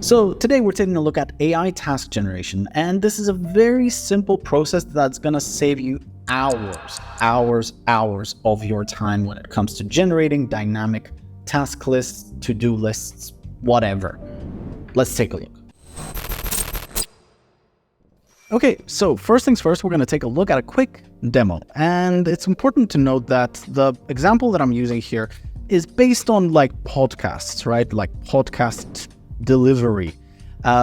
So today we're taking a look at AI task generation, and this is a very simple process that's gonna save you hours of your time when it comes to generating dynamic task lists, to-do lists, whatever. Let's take a look. Okay, so first things first, we're gonna take a look at a quick demo. And it's important to note that the example that I'm using here is based on like podcasts, right? Like podcast delivery.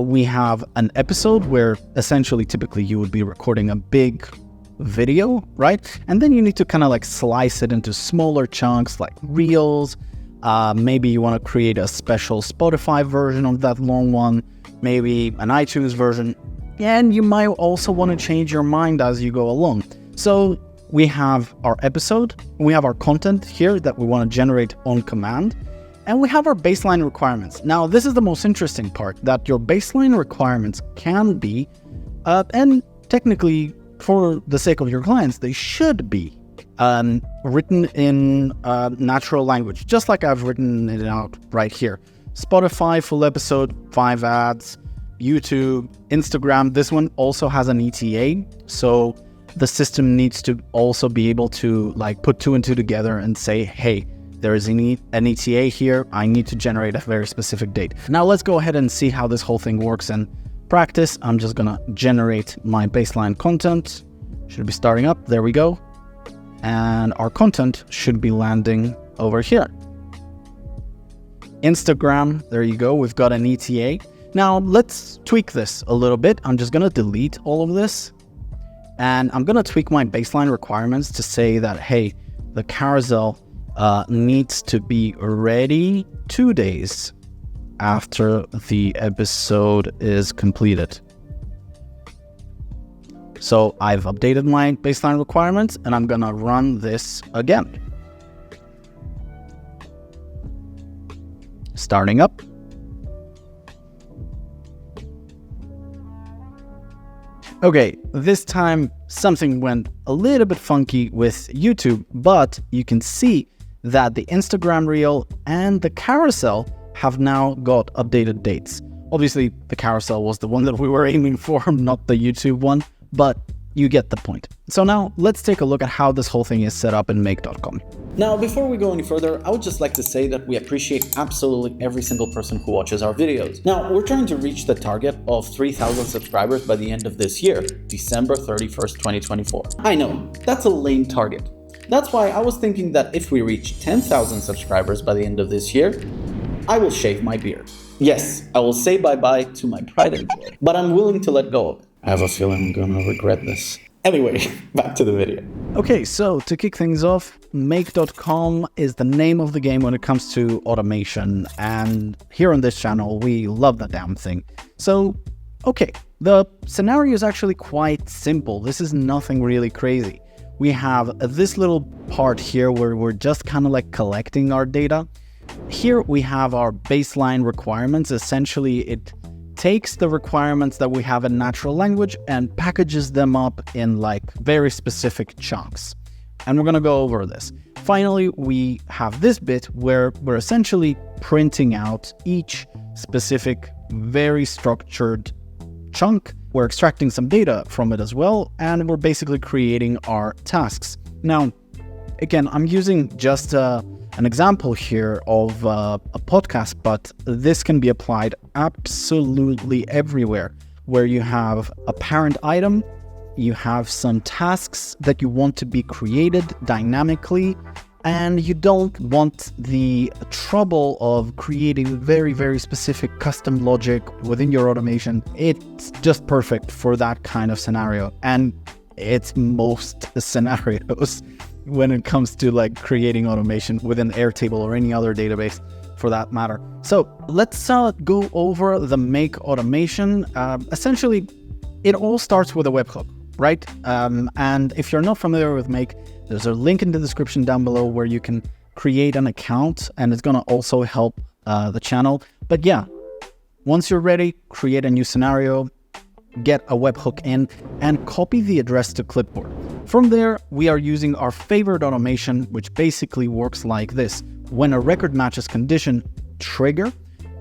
We have an episode where essentially typically you would be recording a big video, right? And then you need to kind of like slice it into smaller chunks like reels. Maybe you want to create a special Spotify version of that long one, maybe an iTunes version. And you might also want to change your mind as you go along. So we have our episode, we have our content here that we want to generate on command, and we have our baseline requirements. Now, this is the most interesting part, that your baseline requirements can be, and technically for the sake of your clients, they should be written in natural language, just like I've written it out right here. Spotify, full episode, 5 ads, YouTube, Instagram. This one also has an ETA, so the system needs to also be able to like put 2 and 2 together and say, hey, there is an ETA here. I need to generate a very specific date. Now let's go ahead and see how this whole thing works in practice. I'm just gonna generate my baseline content. Should be starting up. There we go. And our content should be landing over here. Instagram, there you go. We've got an ETA. Now let's tweak this a little bit. I'm just gonna delete all of this. And I'm gonna tweak my baseline requirements to say that, hey, the carousel needs to be ready 2 days after the episode is completed. So I've updated my baseline requirements and I'm gonna run this again. Starting up. Okay, this time something went a little bit funky with YouTube, but you can see that the Instagram reel and the carousel have now got updated dates. Obviously, the carousel was the one that we were aiming for, not the YouTube one, but you get the point. So now let's take a look at how this whole thing is set up in make.com. Now, before we go any further, I would just like to say that we appreciate absolutely every single person who watches our videos. Now, we're trying to reach the target of 3,000 subscribers by the end of this year, December 31st, 2024. I know, that's a lame target. That's why I was thinking that if we reach 10,000 subscribers by the end of this year, I will shave my beard. Yes, I will say bye-bye to my pride and joy, but I'm willing to let go of it. I have a feeling I'm gonna regret this. Anyway, back to the video. Okay, so to kick things off, make.com is the name of the game when it comes to automation. And here on this channel, we love the damn thing. So, okay, the scenario is actually quite simple. This is nothing really crazy. We have this little part here where we're just kind of like collecting our data. Here we have our baseline requirements. Essentially, it takes the requirements that we have in natural language and packages them up in like very specific chunks. And we're going to go over this. Finally, we have this bit where we're essentially printing out each specific, very structured chunk. We're extracting some data from it as well, and we're basically creating our tasks. Now, again, I'm using just an example here of a podcast, but this can be applied absolutely everywhere, where you have a parent item, you have some tasks that you want to be created dynamically, and you don't want the trouble of creating very, very specific custom logic within your automation. It's just perfect for that kind of scenario. And it's most scenarios when it comes to like creating automation within Airtable or any other database for that matter. So let's go over the make automation. Essentially, it all starts with a webhook, right? And if you're not familiar with make, there's a link in the description down below where you can create an account, and it's going to also help the channel. But yeah, once you're ready, create a new scenario, get a webhook in, and copy the address to clipboard. From there, we are using our favorite automation, which basically works like this. When a record matches condition trigger,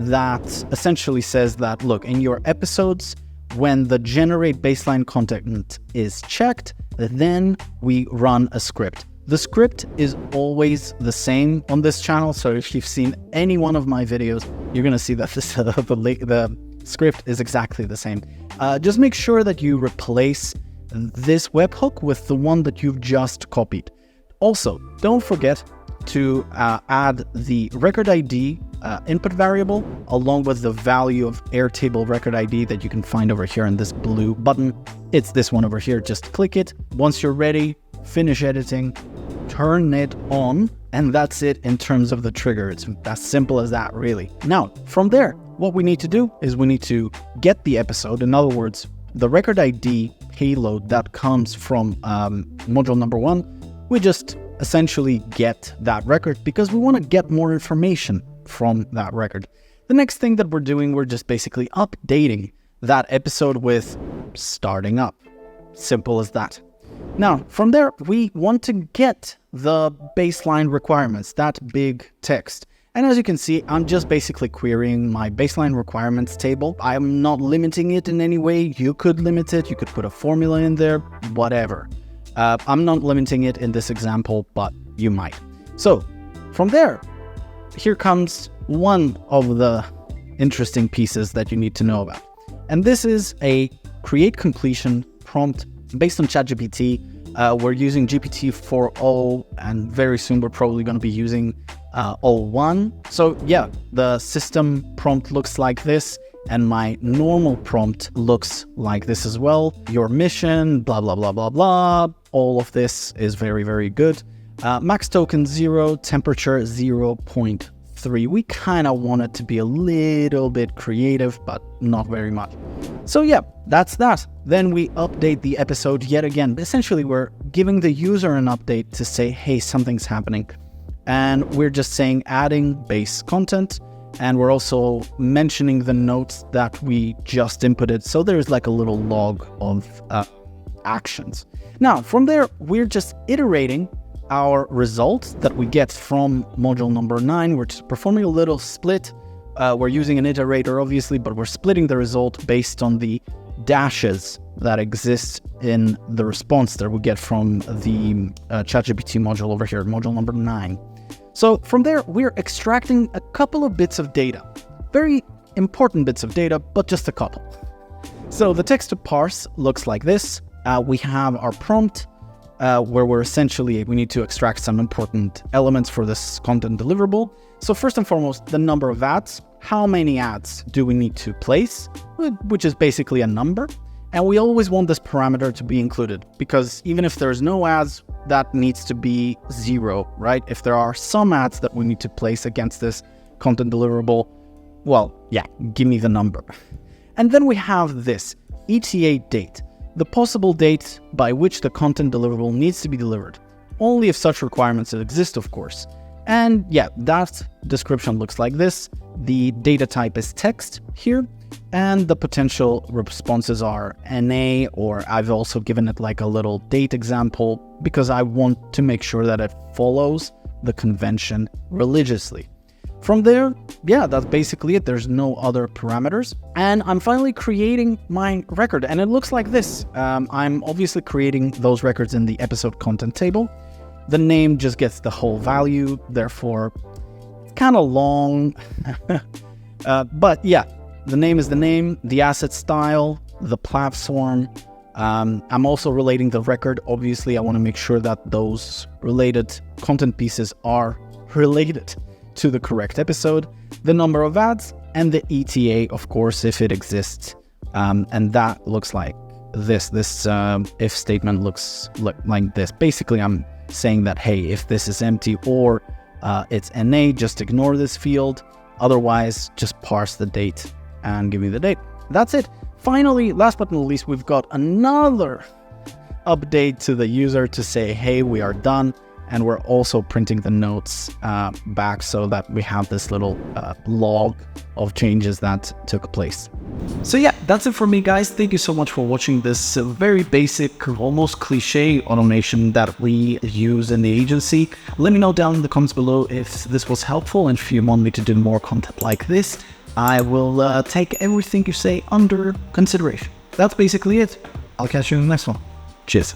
that essentially says that, look, in your episodes, when the generate baseline content is checked, then we run a script. The script is always the same on this channel, so if you've seen any one of my videos, you're going to see that the script is exactly the same. Just make sure that you replace this webhook with the one that you've just copied. Also, don't forget to add the record ID input variable along with the value of Airtable record ID that you can find over here in this blue button. It's this one over here. Just click it. Once you're ready, finish editing, turn it on, and that's it in terms of the trigger. It's as simple as that, really. Now, from there, what we need to do is we need to get the episode. In other words, the record ID payload that comes from module number 1, we just essentially get that record because we want to get more information from that record. The next thing that we're doing, we're just basically updating that episode with starting up. Simple as that. Now, from there, we want to get the baseline requirements, that big text. And as you can see, I'm just basically querying my baseline requirements table. I'm not limiting it in any way. You could limit it. You could put a formula in there, whatever. I'm not limiting it in this example, but you might. So from there, here comes one of the interesting pieces that you need to know about. And this is a create completion prompt based on ChatGPT. We're using GPT-4 and very soon we're probably going to be using O1. So yeah, the system prompt looks like this. And my normal prompt looks like this as well. Your mission, blah, blah, blah, blah, blah. All of this is very, very good. Max token 0, temperature 0.3. We kind of want it to be a little bit creative, but not very much. So yeah, that's that. Then we update the episode yet again. Essentially, we're giving the user an update to say, hey, something's happening. And we're just saying adding base content. And we're also mentioning the notes that we just inputted. So there's like a little log of actions. Now, from there, we're just iterating our results that we get from module number 9. We're just performing a little split. We're using an iterator, obviously, but we're splitting the result based on the dashes that exist in the response that we get from the ChatGPT module over here, module number 9. So from there, we're extracting a couple of bits of data, very important bits of data, but just a couple. So the text to parse looks like this. We have our prompt where we need to extract some important elements for this content deliverable. So first and foremost, the number of ads. How many ads do we need to place, which is basically a number. And we always want this parameter to be included because even if there's no ads, that needs to be 0, right? If there are some ads that we need to place against this content deliverable, well, yeah, give me the number. And then we have this ETA date, the possible date by which the content deliverable needs to be delivered. Only if such requirements exist, of course. And yeah, that description looks like this. The data type is text here. And the potential responses are NA, or I've also given it like a little date example because I want to make sure that it follows the convention religiously. From there, yeah, that's basically it. There's no other parameters. And I'm finally creating my record, and it looks like this. I'm obviously creating those records in the episode content table. The name just gets the whole value, therefore it's kind of long. But yeah. The name is the name, the asset style, the platform. I'm also relating the record. Obviously, I want to make sure that those related content pieces are related to the correct episode, the number of ads, and the ETA, of course, if it exists. And that looks like this. This if statement looks like this. Basically, I'm saying that, hey, if this is empty or it's NA, just ignore this field. Otherwise, just parse the date and give me the date. That's it. Finally, last but not least, we've got another update to the user to say, hey, we are done. And we're also printing the notes back so that we have this little log of changes that took place. So yeah, that's it for me, guys. Thank you so much for watching this very basic, almost cliche automation that we use in the agency. Let me know down in the comments below if this was helpful and if you want me to do more content like this. I will take everything you say under consideration. That's basically it. I'll catch you in the next one. Cheers.